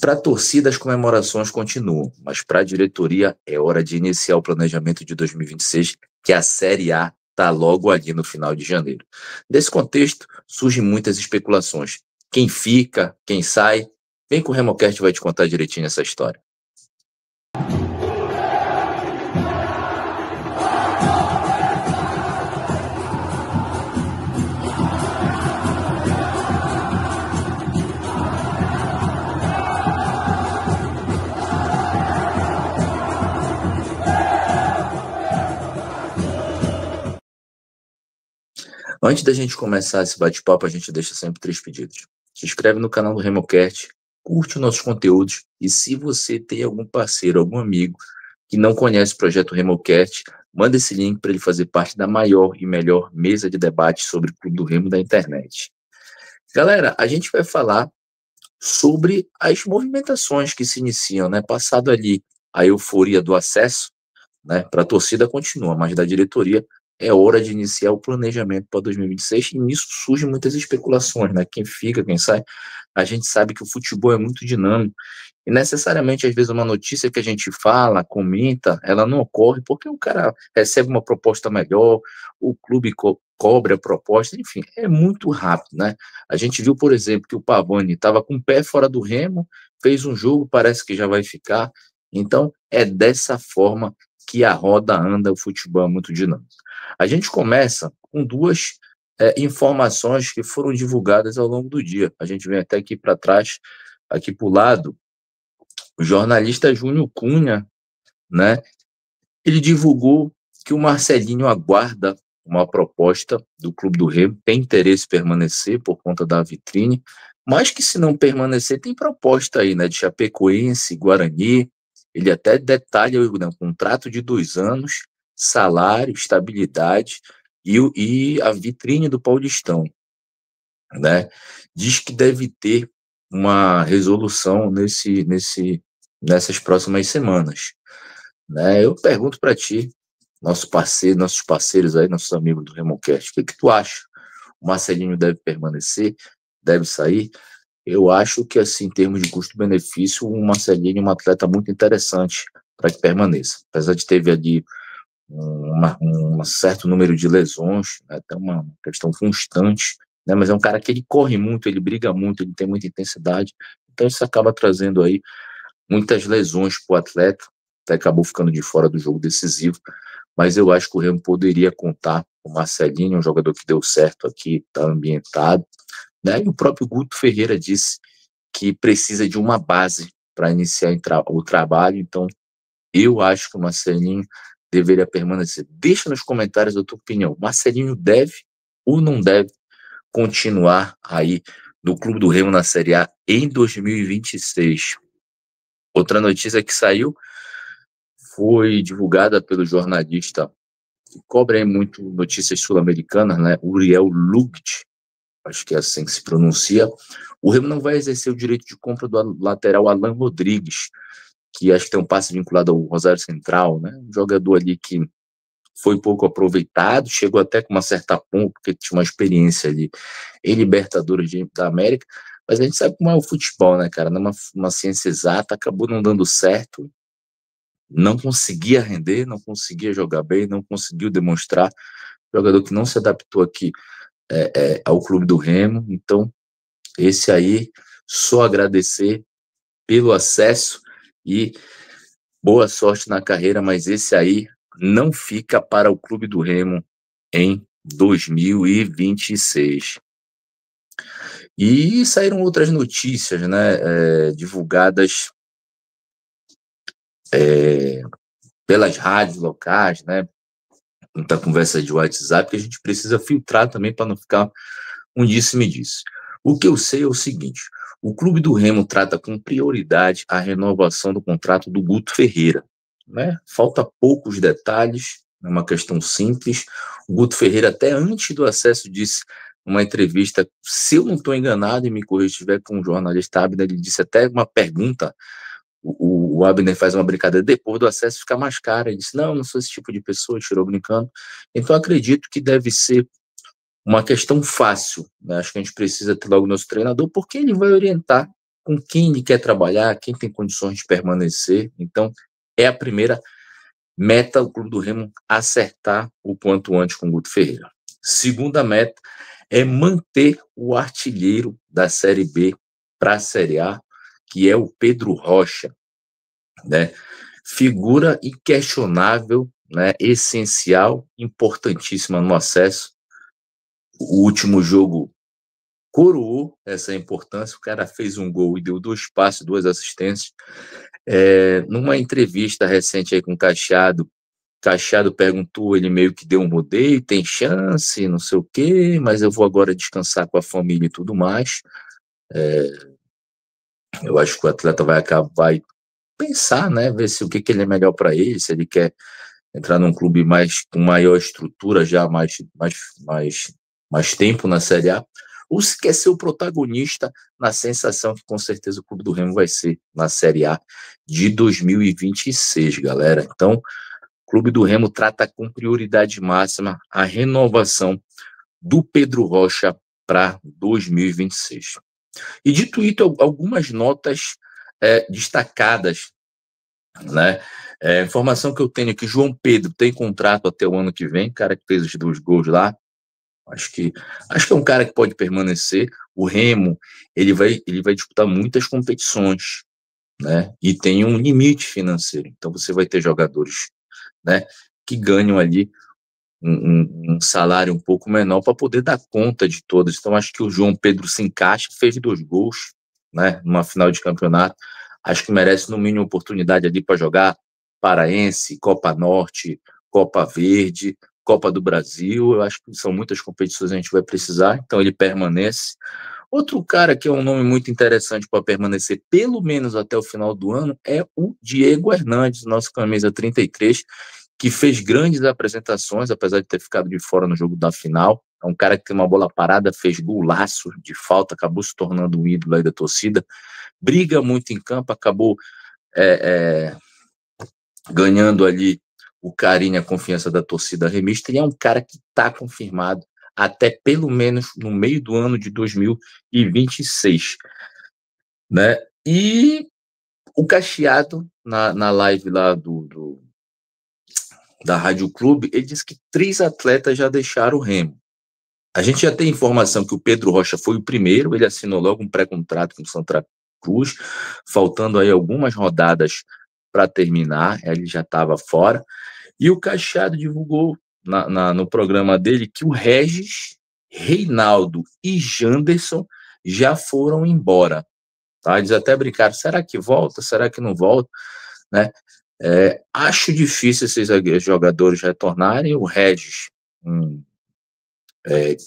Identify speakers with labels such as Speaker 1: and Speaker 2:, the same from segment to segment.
Speaker 1: Para a torcida, as comemorações continuam, mas para a diretoria é hora de iniciar o planejamento de 2026, que a Série A está logo ali no final de janeiro. Nesse contexto, surgem muitas especulações. Quem fica, quem sai? Vem que o Remocast vai te contar direitinho essa história. Antes da gente começar esse bate-papo, a gente deixa sempre 3 pedidos. Se inscreve no canal do Remocast, curte nossos conteúdos e se você tem algum parceiro, algum amigo que não conhece o projeto Remocast, manda esse link para ele fazer parte da maior e melhor mesa de debate sobre o Clube do Remo da internet. Galera, a gente vai falar sobre as movimentações que se iniciam, né? Passado ali a euforia do acesso, né? Para a torcida continua, mas da diretoria é hora de iniciar o planejamento para 2026 e nisso surgem muitas especulações, né? Quem fica, quem sai. A gente sabe que o futebol é muito dinâmico e necessariamente, às vezes, uma notícia que a gente fala, comenta, ela não ocorre porque o cara recebe uma proposta melhor, o clube cobre a proposta, enfim, é muito rápido, né? A gente viu, por exemplo, que o Pavani estava com o pé fora do Remo, fez um jogo, parece que já vai ficar. Então, é dessa forma que a roda anda, o futebol é muito dinâmico. A gente começa com duas informações que foram divulgadas ao longo do dia. A gente vem até aqui para trás, aqui para o lado, o jornalista Júnior Cunha, né? Ele divulgou que o Marcelinho aguarda uma proposta do Clube do Remo, tem interesse em permanecer por conta da vitrine, mas que se não permanecer, tem proposta aí, né? De Chapecoense, Guarani. Ele até detalha o contrato de 2 anos, salário, estabilidade e a vitrine do Paulistão, né? Diz que deve ter uma resolução nessas próximas semanas, né? Eu pergunto para ti, nossos parceiros aí, nossos amigos do Remocast, o que tu acha? O Marcelinho deve permanecer? Deve sair? Eu acho que, assim, em termos de custo-benefício, o Marcelinho é um atleta muito interessante para que permaneça. Apesar de ter ali um certo número de lesões, né, até uma questão constante, né, mas é um cara que ele corre muito, ele briga muito, ele tem muita intensidade, então isso acaba trazendo aí muitas lesões para o atleta, até acabou ficando de fora do jogo decisivo, mas eu acho que o Remo poderia contar com o Marcelinho, um jogador que deu certo aqui, está ambientado, né, e o próprio Guto Ferreira disse que precisa de uma base para iniciar o trabalho, então eu acho que o Marcelinho deveria permanecer. Deixa nos comentários a tua opinião. Marcelinho deve ou não deve continuar aí no Clube do Remo na Série A em 2026? Outra notícia que saiu foi divulgada pelo jornalista que cobre aí muito notícias sul-americanas, né? Uriel Lugt, acho que é assim que se pronuncia. O Remo não vai exercer o direito de compra do lateral Alan Rodrigues, que acho que tem um passe vinculado ao Rosário Central, né? Um jogador ali que foi pouco aproveitado, chegou até com uma certa pompa, porque tinha uma experiência ali em Libertadores da América, mas a gente sabe como é o futebol, né, cara? Numa ciência exata, acabou não dando certo, não conseguia render, não conseguia jogar bem, não conseguiu demonstrar, jogador que não se adaptou aqui ao Clube do Remo, então esse aí, só agradecer pelo acesso e boa sorte na carreira, mas esse aí não fica para o Clube do Remo em 2026. E saíram outras notícias, né, divulgadas pelas rádios locais, né, muita conversa de WhatsApp, que a gente precisa filtrar também para não ficar um disse-me-disse. O que eu sei é o seguinte: o Clube do Remo trata com prioridade a renovação do contrato do Guto Ferreira, né? Falta poucos detalhes, é uma questão simples. O Guto Ferreira, até antes do acesso, disse numa entrevista, se eu não estou enganado, e me corrija se estiver com um jornalista, Abner, ele disse até uma pergunta, o Abner faz uma brincadeira, depois do acesso fica mais caro. Ele disse, não sou esse tipo de pessoa, tirou brincando. Então acredito que deve ser uma questão fácil, né? Acho que a gente precisa ter logo nosso treinador, porque ele vai orientar com quem ele quer trabalhar, quem tem condições de permanecer. Então, é a primeira meta do Clube do Remo acertar o quanto antes com o Guto Ferreira. Segunda meta é manter o artilheiro da Série B para a Série A, que é o Pedro Rocha, né? Figura inquestionável, né? Essencial, importantíssima no acesso. O último jogo coroou essa importância, o cara fez um gol e deu 2 passes, 2 assistências. Numa entrevista recente aí com o Cachado perguntou, ele meio que deu um rodeio, tem chance, não sei o quê, mas eu vou agora descansar com a família e tudo mais. Eu acho que o atleta vai pensar, né, ver se o que ele é melhor para ele, se ele quer entrar num clube com maior estrutura, já mais tempo na Série A, ou se quer ser o protagonista na sensação que com certeza o Clube do Remo vai ser na Série A de 2026, galera. Então, o Clube do Remo trata com prioridade máxima a renovação do Pedro Rocha para 2026. E dito isso, algumas notas destacadas, né? A informação que eu tenho é que João Pedro tem contrato até o ano que vem, cara que fez os 2 gols lá. Acho que é um cara que pode permanecer. O Remo, ele vai disputar muitas competições, né? E tem um limite financeiro. Então você vai ter jogadores, né, que ganham ali um salário um pouco menor para poder dar conta de todas. Então acho que o João Pedro se encaixa, fez 2 gols, né, numa final de campeonato. Acho que merece no mínimo oportunidade ali para jogar Paraense, Copa Norte, Copa Verde, Copa do Brasil. Eu acho que são muitas competições que a gente vai precisar, então ele permanece. Outro cara que é um nome muito interessante para permanecer pelo menos até o final do ano é o Diego Hernandes, nosso camisa 33, que fez grandes apresentações, apesar de ter ficado de fora no jogo da final. É um cara que tem uma bola parada, fez golaço de falta, acabou se tornando um ídolo aí da torcida. Briga muito em campo, acabou ganhando ali o carinho e a confiança da torcida remista, e é um cara que está confirmado até pelo menos no meio do ano de 2026, né? E o Cacheado, na live lá da Rádio Clube, ele disse que 3 atletas já deixaram o Remo. A gente já tem informação que o Pedro Rocha foi o primeiro, ele assinou logo um pré-contrato com o Santa Cruz, faltando aí algumas rodadas para terminar, ele já estava fora. E o Cachado divulgou no programa dele que o Regis, Reinaldo e Janderson já foram embora. Tá? Eles até brincaram, será que volta? Será que não volta? Né? Acho difícil esses jogadores retornarem. O Regis,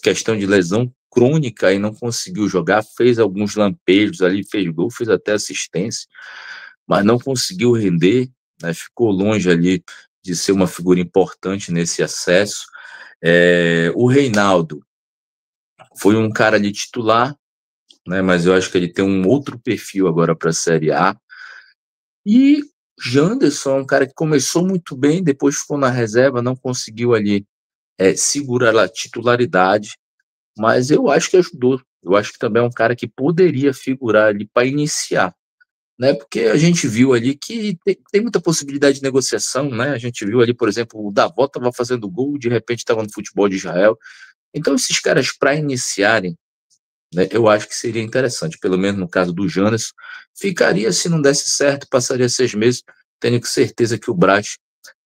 Speaker 1: questão de lesão crônica e não conseguiu jogar, fez alguns lampejos ali, fez gol, fez até assistência, mas não conseguiu render, né? Ficou longe ali de ser uma figura importante nesse acesso. O Reinaldo foi um cara ali titular, né? Mas eu acho que ele tem um outro perfil agora para a Série A. E Janderson é um cara que começou muito bem, depois ficou na reserva, não conseguiu ali segurar a titularidade, mas eu acho que ajudou. Eu acho que também é um cara que poderia figurar ali para iniciar, né? Porque a gente viu ali que tem muita possibilidade de negociação, né? A gente viu ali, por exemplo, o Davó estava fazendo gol, de repente estava no futebol de Israel. Então, esses caras, para iniciarem, né, eu acho que seria interessante, pelo menos no caso do Janderson, ficaria, se não desse certo, passaria 6 meses, tendo certeza que o Brás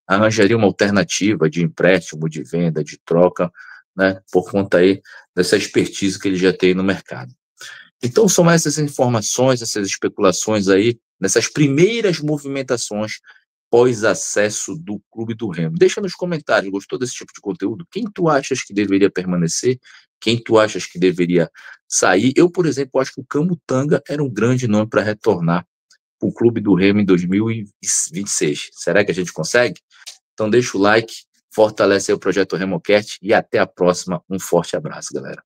Speaker 1: arranjaria uma alternativa de empréstimo, de venda, de troca, né, por conta aí dessa expertise que ele já tem no mercado. Então, são essas informações, essas especulações aí, nessas primeiras movimentações pós-acesso do Clube do Remo. Deixa nos comentários, gostou desse tipo de conteúdo? Quem tu achas que deveria permanecer? Quem tu achas que deveria sair? Eu, por exemplo, acho que o Camutanga era um grande nome para retornar para o Clube do Remo em 2026. Será que a gente consegue? Então deixa o like, fortalece aí o projeto RemoCast e até a próxima. Um forte abraço, galera.